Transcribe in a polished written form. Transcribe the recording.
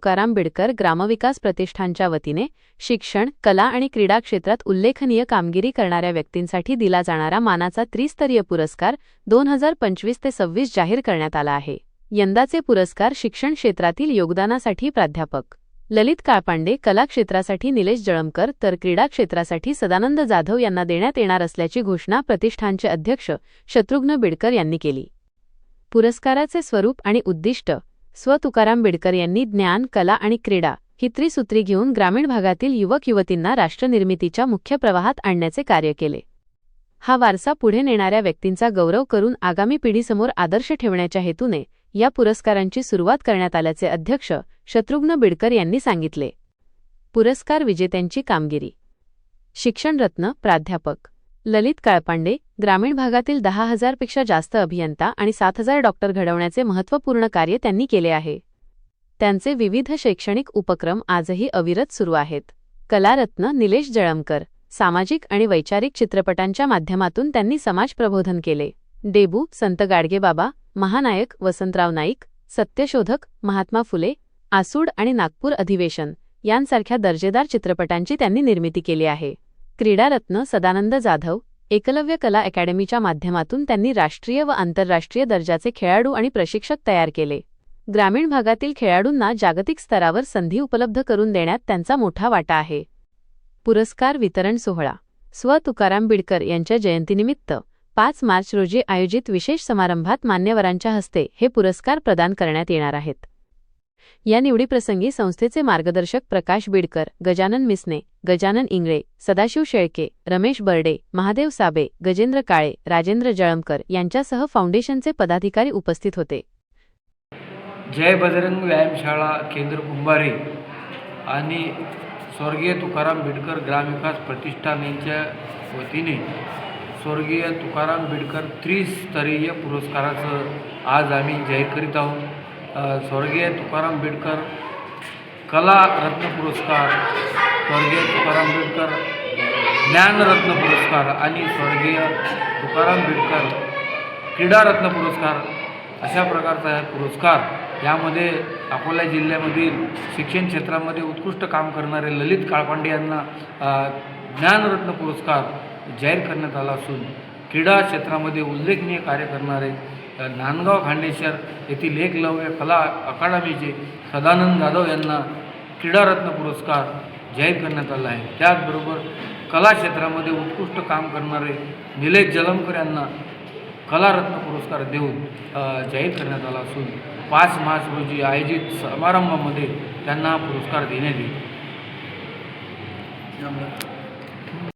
तुकाराम बिडकर ग्रामविकास प्रतिष्ठानच्या वतीने शिक्षण, कला आणि क्रीडा क्षेत्रात उल्लेखनीय कामगिरी करणाऱ्या व्यक्तींसाठी दिला जाणारा मानाचा त्रिस्तरीय पुरस्कार 2025 ते 26 जाहीर करण्यात आला आहे। यंदाचे पुरस्कार शिक्षण क्षेत्रातील योगदानासाठी प्राध्यापक ललित काळपांडे, कला क्षेत्रासाठी निलेश जळमकर तर क्रीडा क्षेत्रासाठी सदानंद जाधव यांना देण्यात येणार असल्याची घोषणा प्रतिष्ठानचे अध्यक्ष शत्रुघ्न बिडकर यांनी केली। पुरस्काराचे स्वरूप आणि उद्दिष्ट तुकाराम बिडकर यांनी ज्ञान, कला आणि क्रीडा ही त्रिसूत्री घेऊन ग्रामीण भागातील युवक-युवतींना राष्ट्रनिर्मितीच्या मुख्य प्रवाहात आणण्याचे कार्य केले। हा वारसा पुढे नेणाऱ्या व्यक्तींचा गौरव करून आगामी पिढीसमोर आदर्श ठेवण्याच्या हेतूने या पुरस्कारांची सुरुवात करण्यात आल्याचे अध्यक्ष शत्रुघ्न बिडकर यांनी सांगितले। पुरस्कार विजेत्यांची कामगिरी: शिक्षणरत्न प्राध्यापक ललित काळपांडे, ग्रामीण भागातील 10,000 पेक्षा जास्त अभियंता आणि 7,000 डॉक्टर घडवण्याचे महत्त्वपूर्ण कार्य त्यांनी केले आहे। त्यांचे विविध शैक्षणिक उपक्रम आजही अविरत सुरू आहेत। कलारत्न निलेश जळमकर, सामाजिक आणि वैचारिक चित्रपटांच्या माध्यमातून त्यांनी समाज प्रबोधन केले। डेबू संत गाडगेबाबा, महानायक वसंतराव नाईक, सत्यशोधक महात्मा फुले, आसूड आणि नागपूर अधिवेशन यांसारख्या दर्जेदार चित्रपटांची त्यांनी निर्मिती केली आहे। क्रीडारत्न सदानंद जाधव, एकलव्य कला अकॅडमीच्या माध्यमातून त्यांनी राष्ट्रीय व आंतरराष्ट्रीय दर्जाचे खेळाडू आणि प्रशिक्षक तयार केले। ग्रामीण भागातील खेळाडूंना जागतिक स्तरावर संधी उपलब्ध करून देण्यात त्यांचा मोठा वाटा आहे। पुरस्कार वितरण सोहळा: तुकाराम बिडकर यांच्या जयंतीनिमित्त 5 मार्च रोजी आयोजित विशेष समारंभात मान्यवरांच्या हस्ते हे पुरस्कार प्रदान करण्यात येणार आहेत। या निवडीप्रसंगी संस्थेचे मार्गदर्शक प्रकाश बिडकर, गजानन मिसने, गजानन इंगळे, सदाशिव शेळके, रमेश बर्डे, महादेव साबे, गजेंद्र काळे, राजेंद्र जळमकर यांच्यासह फाउंडेशनचे पदाधिकारी उपस्थित होते। जय बजरंग व्यायामशाळा केंद्र कुंभारे आणि स्वर्गीय तुकाराम बिडकर ग्रामविकास प्रतिष्ठान यांच्या वतीने स्वर्गीय तुकाराम बिडकर त्रिस्तरीय पुरस्काराचं आज आम्ही जाहीर करीत आहोत। स्वर्गीय तुकाराम बिडकर कला रत्न पुरस्कार, स्वर्गीय तुकाराम बिडकर ज्ञानरत्न पुरस्कार आणि स्वर्गीय तुकाराम बिडकर क्रीडा रत्न पुरस्कार अशा प्रकारचा हा पुरस्कार यामध्ये अकोला जिल्ह्यामधील शिक्षण क्षेत्रामध्ये उत्कृष्ट काम करणारे ललित काळपांडे यांना ज्ञानरत्न पुरस्कार जाहीर करण्यात आला असून क्रीडा क्षेत्रामध्ये उल्लेखनीय कार्य करणारे नांदगाव खांडेश्वर येथील एकलव्य कला अकादमीचे सदानंद जाधव यांना क्रीडारत्न पुरस्कार जाहीर करण्यात आला आहे। त्याचबरोबर कला क्षेत्रामध्ये उत्कृष्ट काम करणारे निलेश जळमकर यांना कलारत्न पुरस्कार देऊन जाहीर करण्यात आला असून 5 मार्च रोजी आयोजित समारंभामध्ये त्यांना पुरस्कार देण्यात येईल।